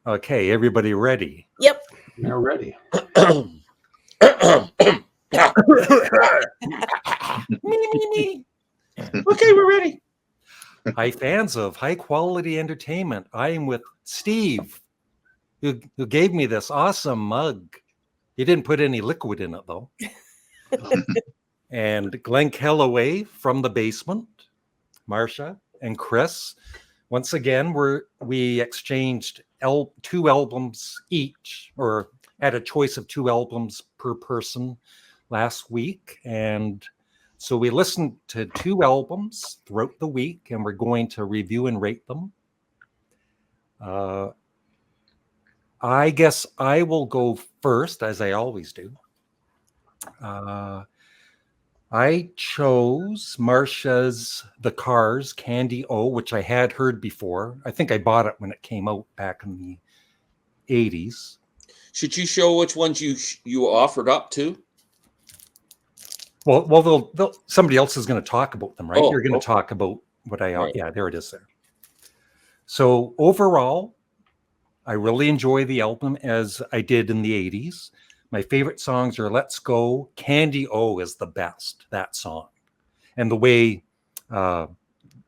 Okay, everybody ready? Yep. They're ready. Me. Okay, we're ready. Hi, fans of high quality entertainment. I am with Steve, who gave me this awesome mug. He didn't put any liquid in it, though. And Glenn Kellaway from the basement, Marcia and Chris. Once again, we exchanged two albums each, or had a choice of two albums per person last week. And so we listened to two albums throughout the week, and we're going to review and rate them. I guess I will go first, as I always do. I chose Marcia's The Cars, Candy O, which I had heard before. I think I bought it when it came out back in the 80s. Should you show which ones you offered up to? Well, somebody else is going to talk about them, right? Oh, You're going to okay. talk about what I... Right. Yeah, there it is there. So overall, I really enjoy the album as I did in the 80s. My favorite songs are Let's Go. Candy O is the best, that song. And the way the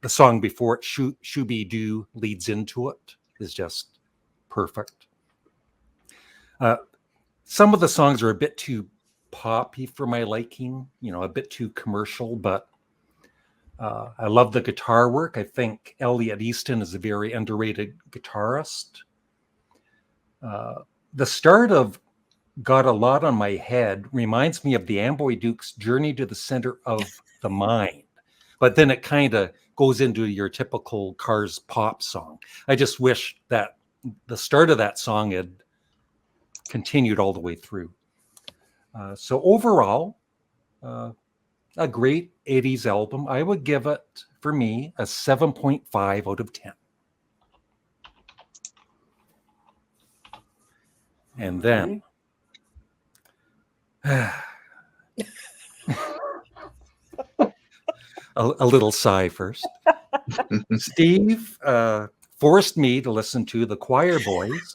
song before it, Shooby Doo, leads into it is just perfect. Some of the songs are a bit too poppy for my liking, a bit too commercial, but I love the guitar work. I think Elliot Easton is a very underrated guitarist. The start of Got a Lot on My Head reminds me of the Amboy Dukes' Journey to the Center of the Mind, but then it kind of goes into your typical Cars pop song. I just wish that the start of that song had continued all the way through. So overall, a great 80s album. I would give it, for me, a 7.5 out of 10. And then a little sigh first. Steve forced me to listen to the Choir Boys,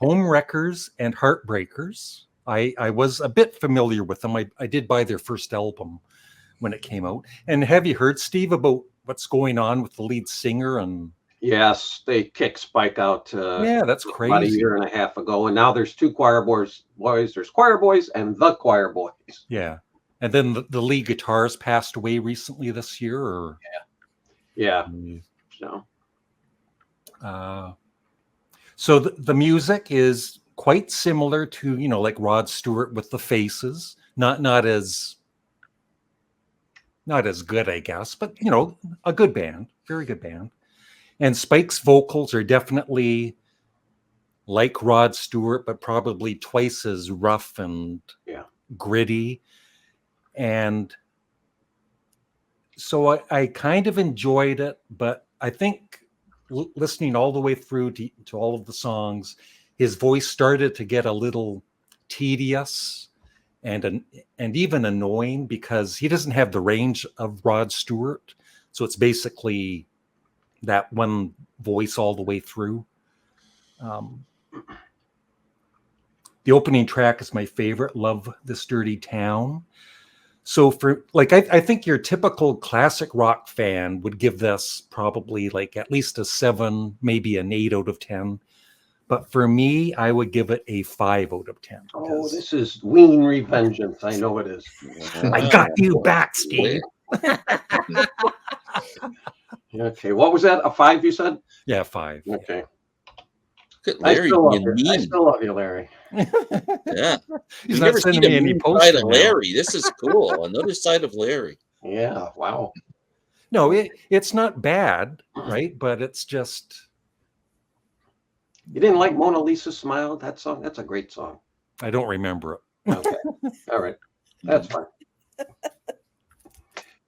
Home Wreckers, and Heartbreakers. I was a bit familiar with them. I did buy their first album when it came out. And have you heard, Steve, about what's going on with the lead singer? And Yes, they kicked Spike out yeah, that's about a crazy. year and a half ago, and now there's two Choir Boys. There's Choir Boys and the Choir Boys. Yeah. And then the lead guitarist passed away recently this year. Or Yeah. So the music is quite similar to, like Rod Stewart with the Faces. Not as good, I guess, but a good band, very good band. And Spike's vocals are definitely like Rod Stewart, but probably twice as rough and gritty. And so I kind of enjoyed it, but I think listening all the way through to all of the songs, his voice started to get a little tedious and even annoying because he doesn't have the range of Rod Stewart. So it's basically that one voice all the way through. The opening track is my favorite, Love This Dirty Town. So for I think your typical classic rock fan would give this probably at least a 7, maybe an 8 out of 10. But for me, I would give it a 5 out of 10. Oh, this is Ween Revengeance. I know it is. I got you back, Steve. Okay, what was that? A 5, you said? Yeah, 5. Okay. Look at Larry being mean. I still love you, Larry. Yeah. He's not sending me any posts. Side of Larry. This is cool. Another side of Larry. Yeah, wow. No, it's not bad, right? But it's just... You didn't like Mona Lisa Smile? That song? That's a great song. I don't remember it. Okay. All right. That's fine.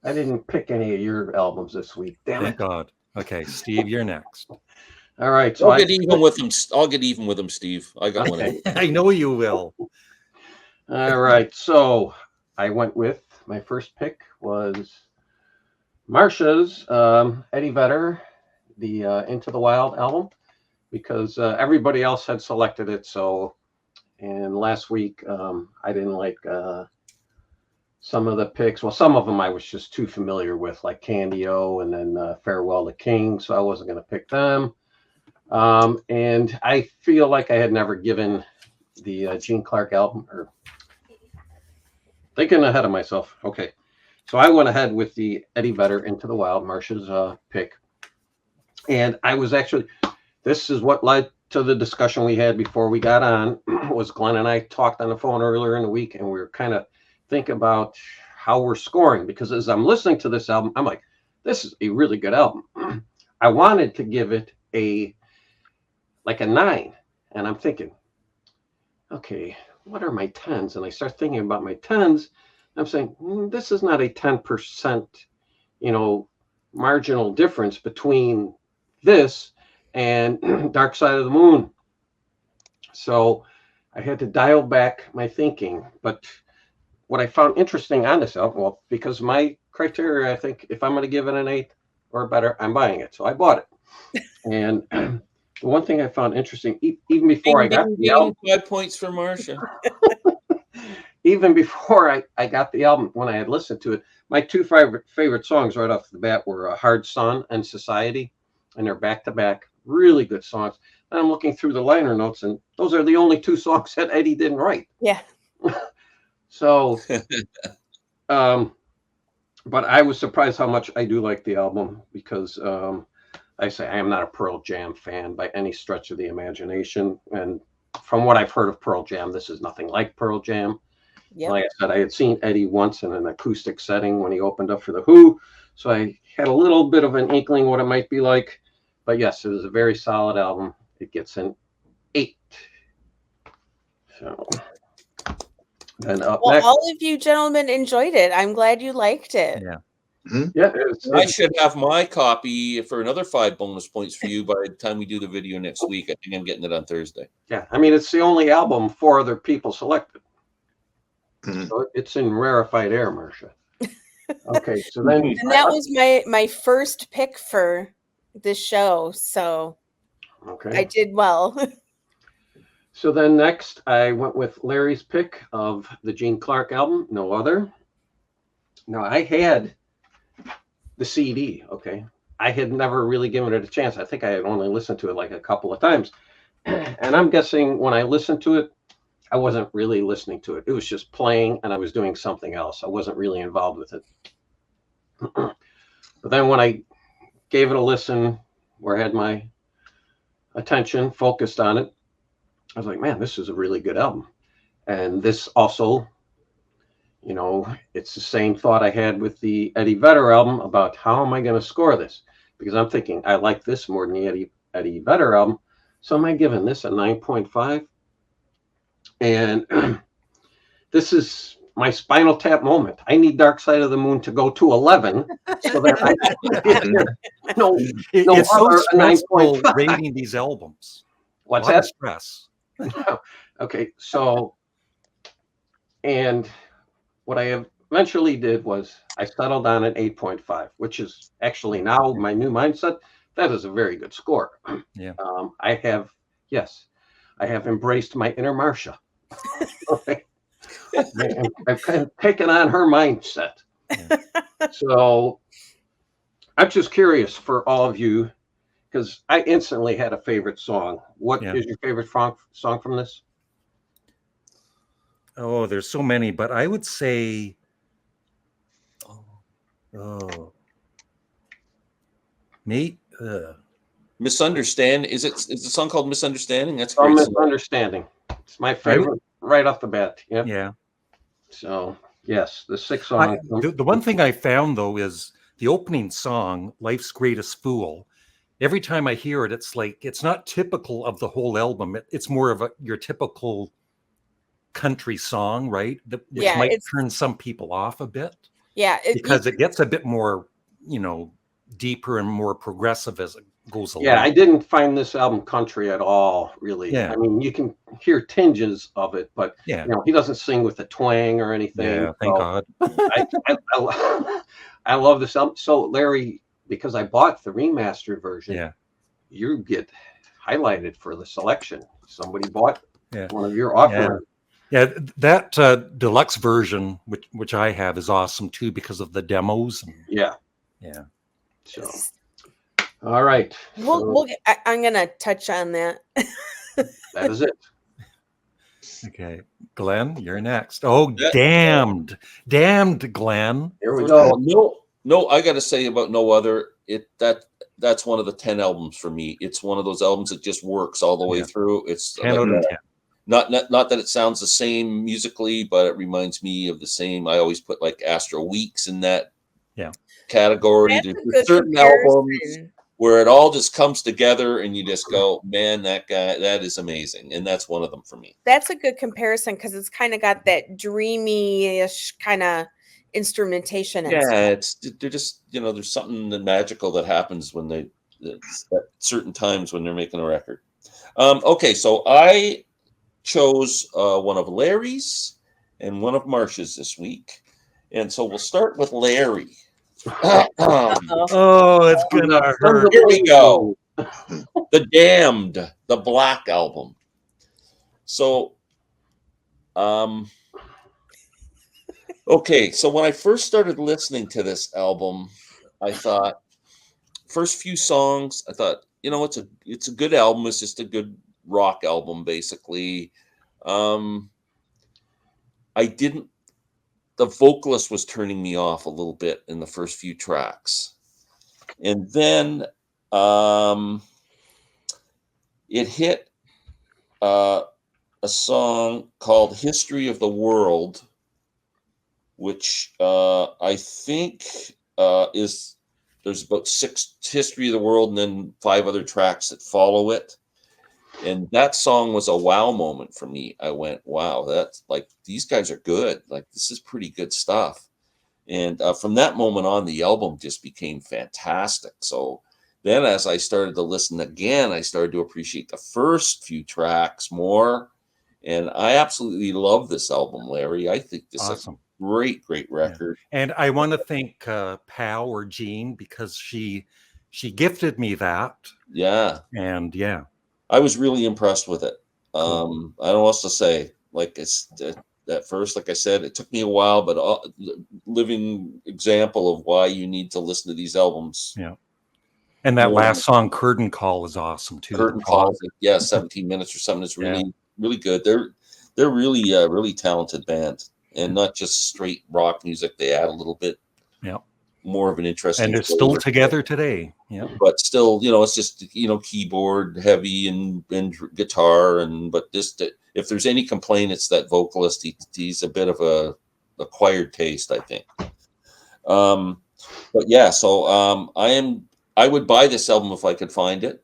I didn't pick any of your albums this week. Damn Thank it. God. Okay, Steve, you're next. All right. So I'll get even with him. I'll get even with him, Steve. I got one. I know you will. All right. So I went with my first pick was Marcia's Eddie Vedder, the Into the Wild album. because everybody else had selected it. So, and last week I didn't like some of the picks. Well, some of them I was just too familiar with, like Candy-O and then Farewell to King. So I wasn't going to pick them. And I feel like I had never given the Gene Clark album, or thinking ahead of myself. Okay. So I went ahead with the Eddie Vedder Into the Wild, Marcia's pick. And I was actually, this is what led to the discussion we had before we got on, was Glenn and I talked on the phone earlier in the week, and we were kind of thinking about how we're scoring, because as I'm listening to this album, I'm like, this is a really good album. I wanted to give it a 9. And I'm thinking, okay, what are my 10s? And I start thinking about my 10s. I'm saying, this is not a 10%, marginal difference between this and Dark Side of the Moon. So I had to dial back my thinking. But what I found interesting on this album, well, because my criteria, I think if I'm going to give it an 8 or better, I'm buying it. So I bought it. And the one thing I found interesting, even before I got the album, 5 points for Marcia. even before I got the album, when I had listened to it, my two favorite songs right off the bat were Hard Sun and Society, and they're back-to-back, really good songs. And I'm looking through the liner notes, and those are the only 2 songs that Eddie didn't write. Yeah. So, but I was surprised how much I do like the album, because I say I am not a Pearl Jam fan by any stretch of the imagination. And from what I've heard of Pearl Jam, this is nothing like Pearl Jam. Yep. Like I said, I had seen Eddie once in an acoustic setting when he opened up for The Who. So I had a little bit of an inkling what it might be like. But yes, it was a very solid album. It gets an 8. So then up Well, next. all of you gentlemen enjoyed it. I'm glad you liked it. Yeah. Yeah, I should have my copy for another 5 bonus points for you by the time we do the video next week. I think I'm getting it on Thursday. yeah. I mean, it's the only album 4 other people selected. So it's in rarefied air, Marcia. Okay, so then And that was my first pick for this show, so okay. I did well. So then next, I went with Larry's pick of the Gene Clark album, No Other. Now, I had the CD, okay? I had never really given it a chance. I think I had only listened to it like a couple of times. And I'm guessing when I listened to it, I wasn't really listening to it. It was just playing, and I was doing something else. I wasn't really involved with it. But then when I gave it a listen, where I had my attention focused on it, I was like, man, this is a really good album. And this also, it's the same thought I had with the Eddie Vedder album about how am I going to score this? Because I'm thinking I like this more than the Eddie Vedder album. So am I giving this a 9.5? And this is my Spinal Tap moment. I need Dark Side of the Moon to go to 11 so that I It's so other stressful 9.5. rating these albums. What's A lot of that? stress. Okay, so, and what I eventually did was I settled on an 8.5, which is actually now my new mindset. That is a very good score. Yeah. I have embraced my inner Marcia. Okay. I've kind of taken on her mindset. Yeah. So I'm just curious for all of you, because I instantly had a favorite song. What is your favorite song from this? Oh, there's so many, but I would say, Misunderstand. Is the song called Misunderstanding? That's great. Misunderstanding. It's my favorite right off the bat. Yep. Yeah. So yes, the 6 songs. The one thing I found though is the opening song, "Life's Greatest Fool." Every time I hear it, it's like it's not typical of the whole album. It's more of your typical country song, right? Which might turn some people off a bit. Yeah, because it gets a bit more, deeper and more progressive as it goes along. Yeah, I didn't find this album country at all, really. Yeah. I mean, you can hear tinges of it, but he doesn't sing with a twang or anything. Yeah, thank God. I love this album. So, Larry, because I bought the remastered version, you get highlighted for the selection. Somebody bought Yeah. one of your offerings. Yeah, that deluxe version, which I have, is awesome too because of the demos. Yeah. Yeah. So, all right. So I'm gonna touch on that. that is it. Okay, Glenn, you're next. Oh, Yeah. damned, Glenn. Here we First of go. all, no, I got to say about No Other. That's one of the 10 albums for me. It's one of those albums that just works all the way Yeah. through. It's 10 like, out of 10. not that it sounds the same musically, but it reminds me of the same. I always put like Astro Weeks in that category. That's a There's good certain albums comparison. where it all just comes together and you just go, man, that guy, that is amazing. And that's one of them for me. That's a good comparison because it's kind of got that dreamy-ish kind of instrumentation. And stuff. They're just, there's something magical that happens when at certain times when they're making a record. Okay, so I chose one of Larry's and one of Marsh's this week. And so we'll start with Larry. Oh, it's gonna hurt. Here we go. The Damned, the Black Album. So, okay, so when I first started listening to this album, I thought, first few songs, I thought, it's a good album. It's just a good rock album, basically. The vocalist was turning me off a little bit in the first few tracks. And then it hit a song called History of the World, which I think there's about 6 History of the World and then 5 other tracks that follow it. And that song was a wow moment for me. I went, wow, that's like, these guys are good. Like, this is pretty good stuff. And from that moment on, the album just became fantastic. So then as I started to listen again, I started to appreciate the first few tracks more. And I absolutely love this album, Larry. I think this is a great record. Yeah. And I want to thank Pal or Jean because she gifted me that. Yeah. And yeah. I was really impressed with it. I don't know what else to say. Like, it's at first, like I said, it took me a while, but living example of why you need to listen to these albums. Yeah. And that last song, Curtain Call, is awesome too. Curtain Call, 17 minutes or something. It's really, really good. They're really, really talented band, and not just straight rock music. They add a little bit more of an interesting. And they're still together today. Yeah. But still, it's just, keyboard heavy and guitar. But just if there's any complaint, it's that vocalist. He's a bit of a acquired taste, I think. But yeah, so I would buy this album if I could find it.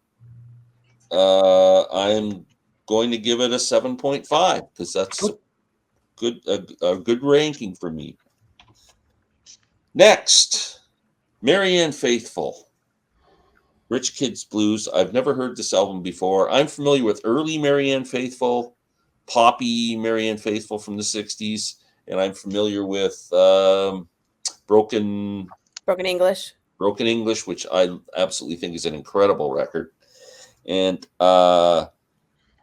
I'm going to give it a 7.5 because that's a good ranking for me. Next, Marianne Faithfull, Rich Kids Blues. I've never heard this album before. I'm familiar with early Marianne Faithfull, poppy Marianne Faithfull from the 60s, and I'm familiar with Broken English, which I absolutely think is an incredible record. And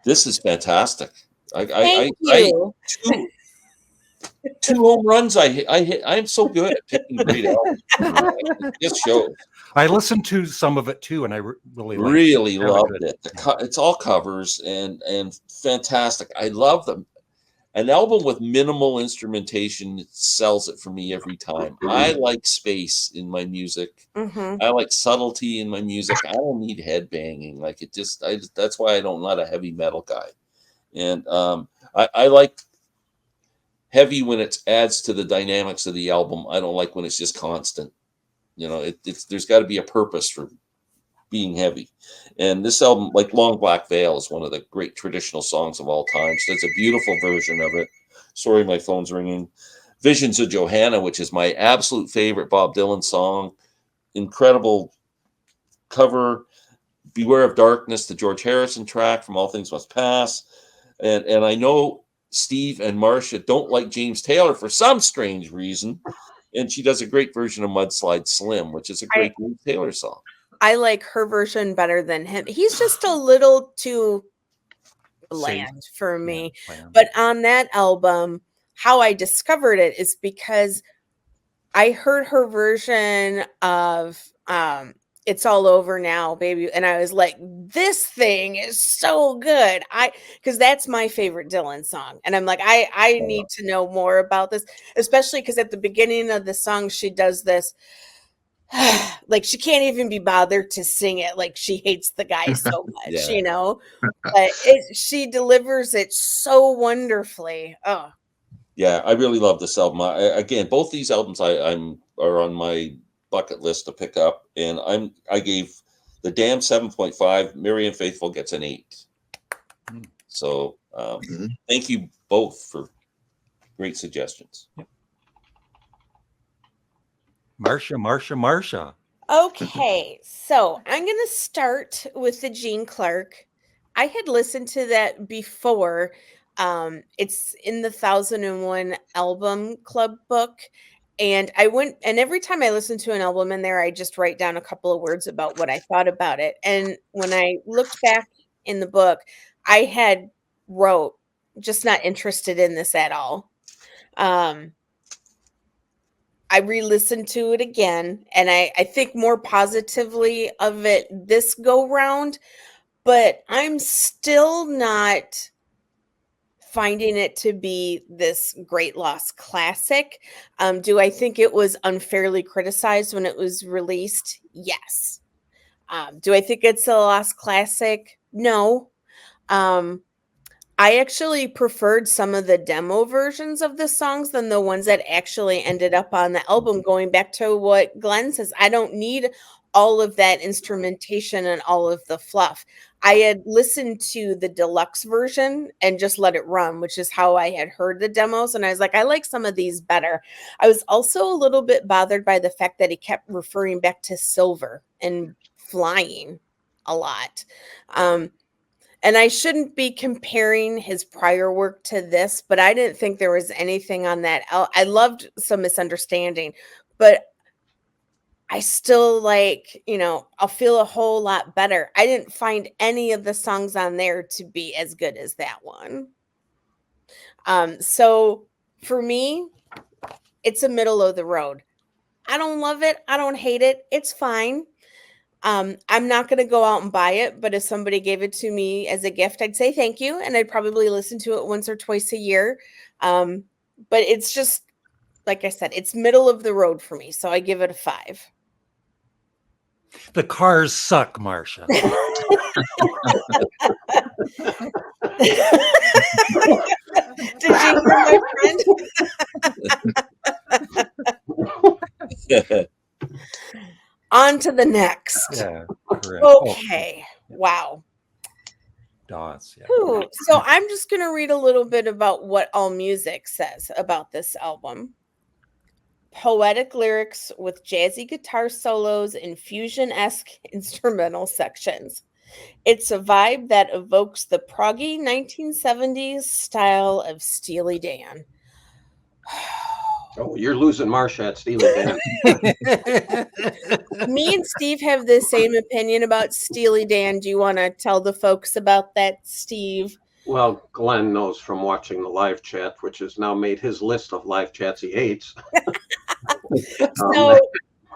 this is fantastic. Thank you. Two home runs I hit. I'm so good at picking great albums. This shows. I listened to some of it too, and I really loved it. It's all covers and fantastic. I love them. An album with minimal instrumentation sells it for me every time. I like space in my music. Mm-hmm. I like subtlety in my music. I don't need headbanging. Like that's why I'm not a heavy metal guy. And I like heavy when it adds to the dynamics of the album. I don't like when it's just constant. There's got to be a purpose for being heavy. And this album, like Long Black Veil, is one of the great traditional songs of all time. So it's a beautiful version of it. Sorry, my phone's ringing. Visions of Johanna, which is my absolute favorite Bob Dylan song. Incredible cover. Beware of Darkness, the George Harrison track from All Things Must Pass. And I know Steve and Marcia don't like James Taylor for some strange reason. And she does a great version of Mudslide Slim, which is a great James Taylor song. I like her version better than him. He's just a little too bland for me. But on that album, how I discovered it is because I heard her version of It's All Over Now, Baby, and I was like, this thing is so good. Because that's my favorite Dylan song. And I'm like, I need to know more about this, especially because at the beginning of the song, she does this. Like she can't even be bothered to sing it. Like she hates the guy so much, you know. But she delivers it so wonderfully. Oh, yeah, I really love this album. Again, both these albums are on my bucket list to pick up, and I gave The Damned 7.5. Marianne Faithful gets an 8. So thank you both for great suggestions. Marsha. okay. So I'm gonna start with the Gene Clark. I had listened to that before. It's in the 1001 album club book. And I went, and every time I listen to an album in there, I just write down a couple of words about what I thought about it. And when I looked back in the book, I had wrote, just not interested in this at all. I re-listened to it again, and I think more positively of it this go round, but I'm still not finding it to be this great lost classic. Do I think it was unfairly criticized when it was released? Yes. Do I think it's a lost classic? No. I actually preferred some of the demo versions of the songs than the ones that actually ended up on the album, going back to what Glenn says. I don't need all of that instrumentation and all of the fluff. I had listened to the deluxe version and just let it run, which is how I had heard the demos. And I was like, I like some of these better. I was also a little bit bothered by the fact that he kept referring back to silver and flying a lot. And I shouldn't be comparing his prior work to this, but I didn't think there was anything on that. I loved Some Misunderstanding, but I still like, I'll feel a whole lot better. I didn't find any of the songs on there to be as good as that one. So for me, it's a middle of the road. I don't love it. I don't hate it. It's fine. I'm not going to go out and buy it, but if somebody gave it to me as a gift, I'd say thank you. And I'd probably listen to it once or twice a year. But it's just, like I said, it's middle of the road for me. So I give it a 5. The cars suck, Marsha. Did you hear my friend? On to the next. Yeah, correct. Okay. Wow. DOS. Yeah. Ooh. So I'm just going to read a little bit about what AllMusic says about this album. Poetic lyrics with jazzy guitar solos and fusion-esque instrumental sections. It's a vibe that evokes the proggy 1970s style of Steely Dan. Oh, you're losing Marsha at Steely Dan. Me and Steve have the same opinion about Steely Dan. Do you want to tell the folks about that, Steve? Well, Glenn knows from watching the live chat, which has now made his list of live chats he hates.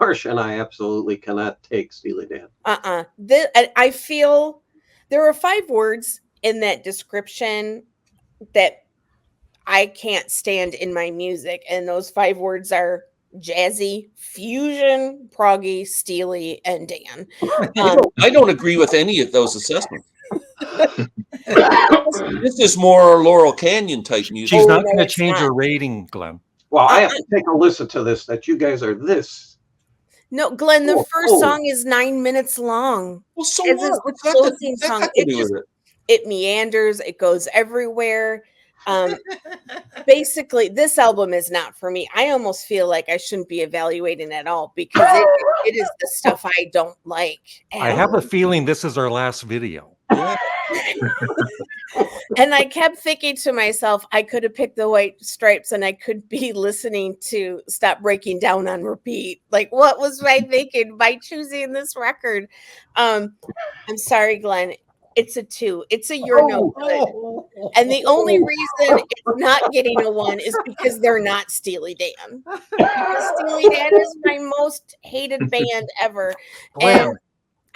Marsha and I absolutely cannot take Steely Dan. I feel there are 5 words in that description that I can't stand in my music, and those 5 words are jazzy, fusion, proggy, Steely, and Dan. I don't agree with any of those assessments. This is more Laurel Canyon type music. She's not going to change her rating, Glenn. Well, I have to take a listen to this, that you guys are this. No, Glenn, the first song is 9 minutes long. Well, so it's what? a closing song. It meanders. It goes everywhere. Basically, this album is not for me. I almost feel like I shouldn't be evaluating at all because it is the stuff I don't like. I have a feeling this is our last video. Yeah. And I kept thinking to myself, I could have picked the White Stripes and I could be listening to Stop Breaking Down on repeat. Like, what was I thinking by choosing this record? I'm sorry, Glenn. It's a 2. It's a you're no good. And the only reason it's not getting a 1 is because they're not Steely Dan. Because Steely Dan is my most hated band ever. Glenn,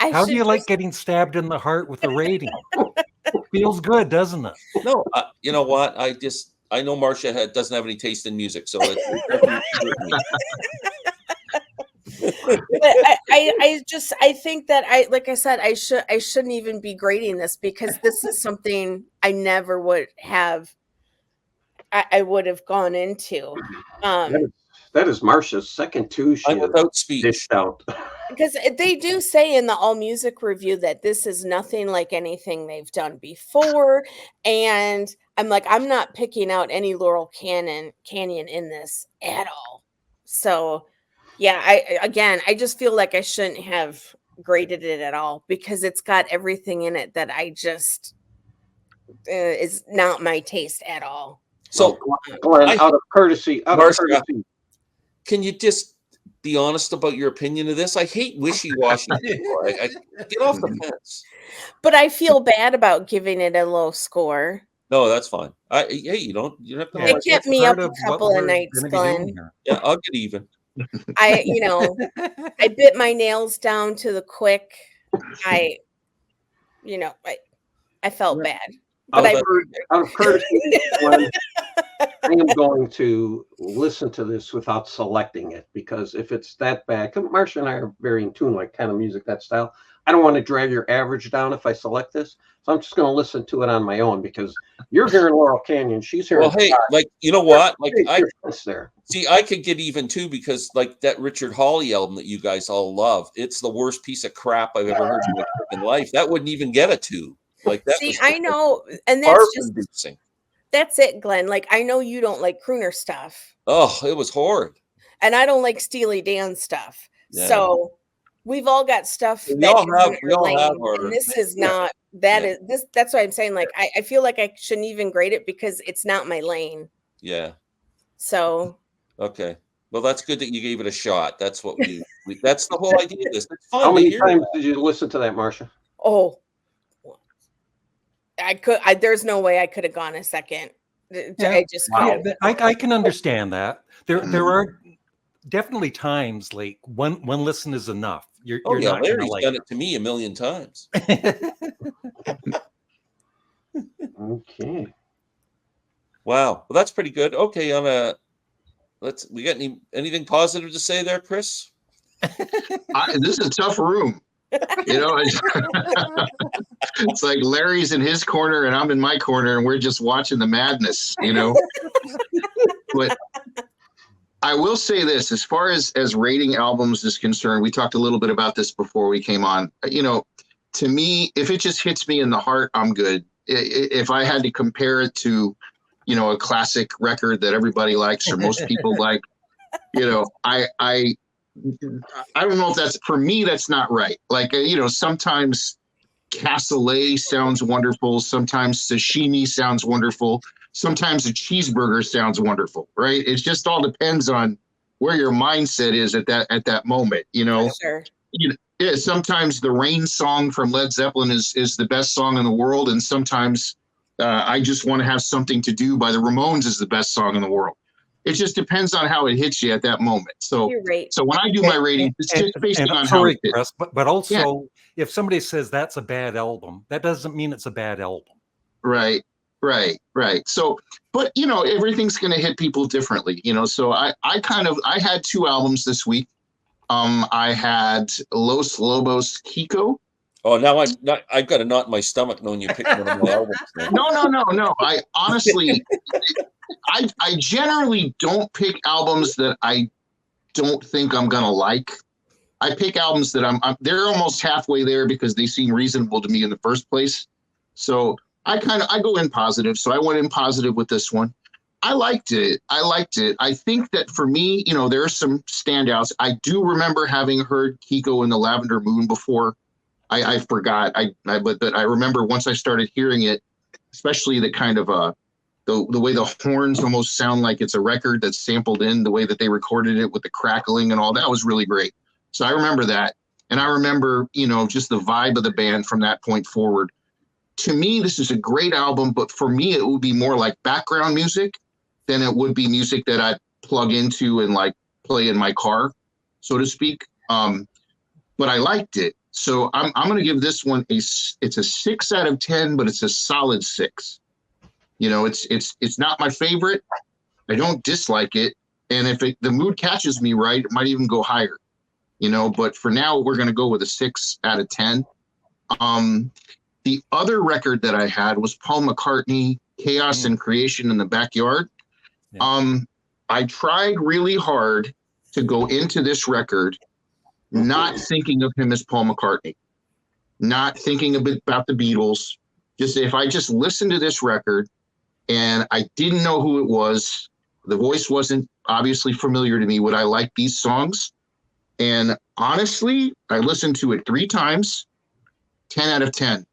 And how do you like getting stabbed in the heart with a rating? Feels good, doesn't it? No, you know what? I know Marcia doesn't have any taste in music, so it doesn't hurt me. But I think that like I said, I shouldn't even be grading this because this is something I never would have. I would have gone into. That is Marcia's second 2 she I'm without speech. dished out. Because they do say in the All Music review that this is nothing like anything they've done before. And I'm like, I'm not picking out any Laurel Canyon in this at all. So, yeah, I just feel like I shouldn't have graded it at all because it's got everything in it that I just is not my taste at all. So, Glenn, out of courtesy, can you just be honest about your opinion of this? I hate wishy-washy. I get off the fence. But I feel bad about giving it a low score. No, that's fine. You don't have to. It kept me up a couple of nights, Glenn. Yeah, I'll get even. I bit my nails down to the quick. I felt bad. But out of courtesy, Glenn, I am going to listen to this without selecting it because if it's that bad, Marcia and I are very in tune, like kind of music, that style. I don't want to drag your average down if I select this. So I'm just going to listen to it on my own because you're hearing Laurel Canyon. She's hearing. Well, hey, like, you know what? Like, I could get even too because, like, that Richard Hawley album that you guys all love, it's the worst piece of crap I've ever heard in my freaking life. That wouldn't even get a 2. Like that. See, I know, and that's it, Glenn. Like, I know you don't like crooner stuff. Oh, it was horrid. And I don't like Steely Dan stuff. Yeah. So we've all got stuff. We all have and this is not that is this. That's what I'm saying. Like, I feel like I shouldn't even grade it because it's not my lane. Yeah. So. Okay. Well, that's good that you gave it a shot. That's what we that's the whole idea of this. It's fun. How many times did you listen to that, Marcia? Oh. There's no way I could have gone a second. I just couldn't. I can understand that. There are definitely times like one listen is enough. You're not Larry's done it to me a million times. Okay. Wow. Well, that's pretty good. Okay, we got anything positive to say there, Chris? This is a tough room. It's like Larry's in his corner and I'm in my corner and we're just watching the madness, But I will say this, as far as rating albums is concerned, we talked a little bit about this before we came on. To me, if it just hits me in the heart, I'm good. If I had to compare it to, a classic record that everybody likes or most people like, I don't know if that's, for me, that's not right. Like, sometimes cassoulet sounds wonderful. Sometimes sashimi sounds wonderful. Sometimes a cheeseburger sounds wonderful, right? It just all depends on where your mindset is at that moment, Sure. Sometimes the Rain song from Led Zeppelin is the best song in the world. And sometimes I Just Want to Have Something to Do by the Ramones is the best song in the world. It just depends on how it hits you at that moment. So, You're right. So when I do my rating, it's just based on how it hits. But also, if somebody says that's a bad album, that doesn't mean it's a bad album. Right. So, but everything's going to hit people differently. So I had 2 albums this week. I had Los Lobos Kiko. Oh, now I've got a knot in my stomach knowing you picked one of my albums. No. I honestly. I generally don't pick albums that I don't think I'm going to like. I pick albums that they're almost halfway there because they seem reasonable to me in the first place. So I go in positive. So I went in positive with this one. I liked it. I think that for me, there are some standouts. I do remember having heard Kiko and the Lavender Moon before. I forgot. But I remember once I started hearing it, especially the kind of the way the horns almost sound like it's a record that's sampled in, the way that they recorded it with the crackling and all that was really great. So I remember that. And I remember, just the vibe of the band from that point forward. To me, this is a great album, but for me, it would be more like background music than it would be music that I'd plug into and like play in my car, so to speak. But I liked it. So I'm going to give this one it's a 6 out of 10, but it's a solid 6. It's not my favorite. I don't dislike it. And if the mood catches me right, it might even go higher, but for now we're going to go with a 6 out of 10. The other record that I had was Paul McCartney, Chaos and Creation in the Backyard. Yeah. I tried really hard to go into this record not thinking of him as Paul McCartney, not thinking a bit about the Beatles. Just if I just listened to this record and I didn't know who it was, the voice wasn't obviously familiar to me, would I like these songs? And honestly, I listened to it 3 times, 10 out of 10.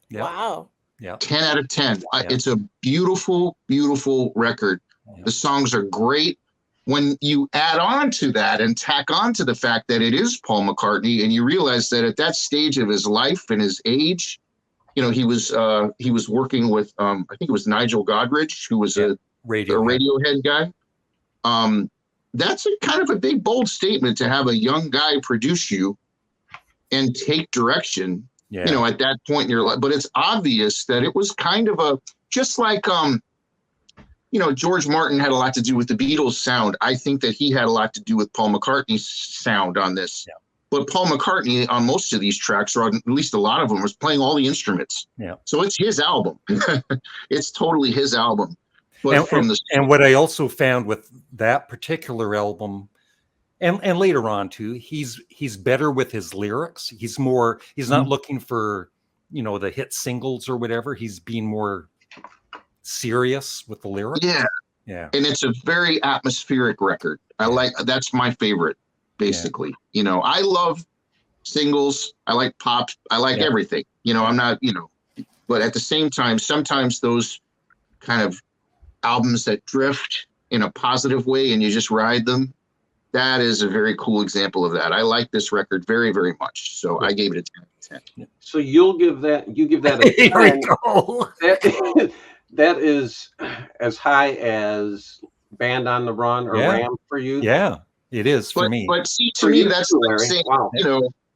Yeah. Wow. Yeah. 10 out of 10. Yeah. It's a beautiful, beautiful record. Yeah. The songs are great. When you add on to that and tack on to the fact that it is Paul McCartney, and you realize that at that stage of his life and his age, he was working with I think it was Nigel Godrich, who was a Radiohead guy. That's a kind of a big, bold statement to have a young guy produce you and take direction. Yeah. At that point in your life, but it's obvious that it was kind of just like George Martin had a lot to do with the Beatles sound. I think that he had a lot to do with Paul McCartney's sound on this. Yeah. But Paul McCartney on most of these tracks, or at least a lot of them, was playing all the instruments. Yeah. So it's his album. It's totally his album. But and what I also found with that particular album, and later on too, he's better with his lyrics. He's not looking for, the hit singles or whatever. He's being more serious with the lyrics. Yeah. Yeah. And it's a very atmospheric record. That's my favorite, basically. Yeah. I love singles. I like pop. I like everything. I'm not, but at the same time, sometimes those kind of albums that drift in a positive way and you just ride them, that is a very cool example of that. I like this record very, very much. So I gave it a 10 out of 10. So you give that a 10. Here we go. That is as high as Band on the Run or Ram for you? Yeah, it is for me. But see, to me, that's like saying, wow.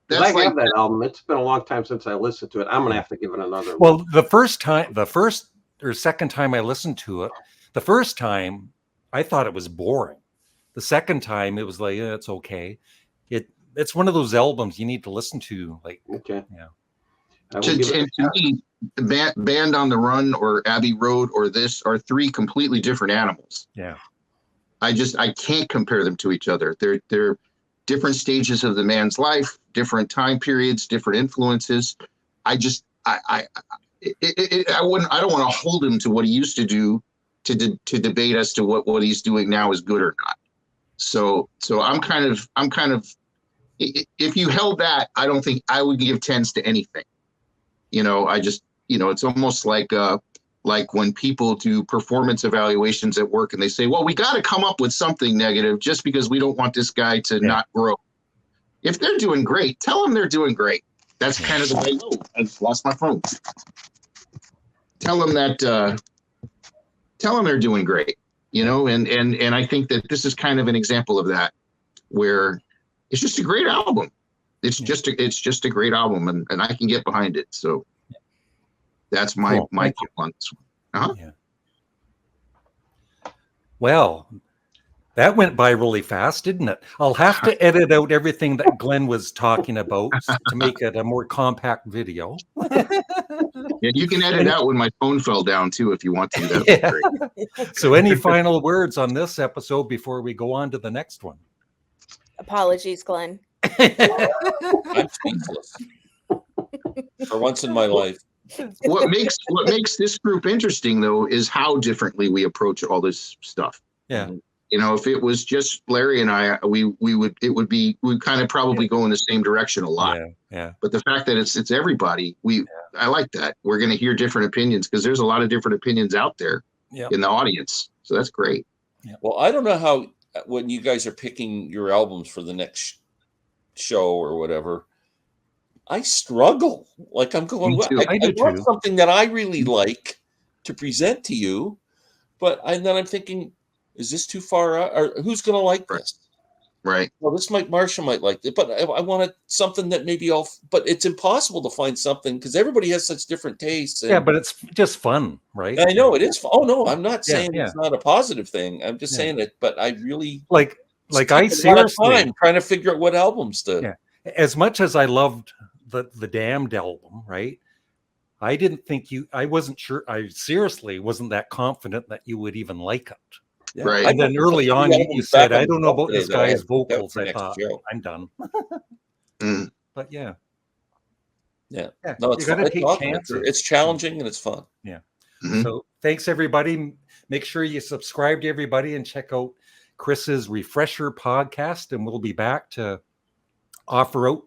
That's I have that album. It's been a long time since I listened to it. I'm going to have to give it another one. Well, the first or second time I listened to it, the first time I thought it was boring. The second time it was like, it's okay. It's one of those albums you need to listen to. Like, okay, yeah. To me, Band on the Run or Abbey Road or this are 3 completely different animals. Yeah, I can't compare them to each other. They're different stages of the man's life, different time periods, different influences. I don't want to hold him to what he used to do to debate as to what he's doing now is good or not. So I'm kind of, if you held that, I don't think I would give 10s to anything. It's almost like when people do performance evaluations at work and they say, well, we got to come up with something negative just because we don't want this guy to not grow. If they're doing great, tell them they're doing great. That's kind of the way. Oh, I've lost my phone. Tell them they're doing great, and I think that this is kind of an example of that, where it's just a great album. It's just a great album, and I can get behind it. So that's my tip on this one. Uh-huh. Yeah. Well, that went by really fast, didn't it? I'll have to edit out everything that Glenn was talking about to make it a more compact video. Yeah, you can edit out when my phone fell down too, if you want to. That'd be great. So any final words on this episode before we go on to the next one? Apologies, Glenn. I'm speechless. For once in my life. What makes this group interesting, though, is how differently we approach all this stuff. Yeah. You know, if it was just Larry and I, we'd kind of probably go in the same direction a lot. Yeah. But the fact that it's everybody, I like that. We're going to hear different opinions because there's a lot of different opinions out there in the audience. So that's great. Yeah. Well, I don't know how, when you guys are picking your albums for the next show or whatever, I struggle. Like I'm going, Me too. I want something that I really like to present to you, but then I'm thinking, is this too far out? Or who's going to like this? Right. Well, Marsha might like it, but I wanted something that maybe but it's impossible to find something because everybody has such different tastes. Yeah, but it's just fun, right? I know it is. Oh no, I'm not saying Yeah. it's not a positive thing. I'm just saying it, but I really like I seriously time trying to figure out what albums to. Yeah. As much as I loved the Damned album, right? I didn't think I wasn't sure. I seriously wasn't that confident that you would even like it. Yeah. Right. And then early on, you said, I don't know about this guy's vocals. I thought, I'm done. But yeah. No, it's you got to fun. take chances. It's challenging and it's fun. Yeah. Mm-hmm. So thanks, everybody. Make sure you subscribe to everybody and check out Chris's Refresher podcast. And we'll be back to offer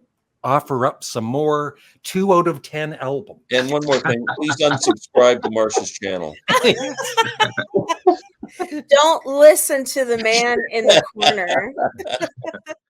up some more 2 out of 10 albums. And one more thing, please unsubscribe to Marsha's channel. Don't listen to the man in the corner.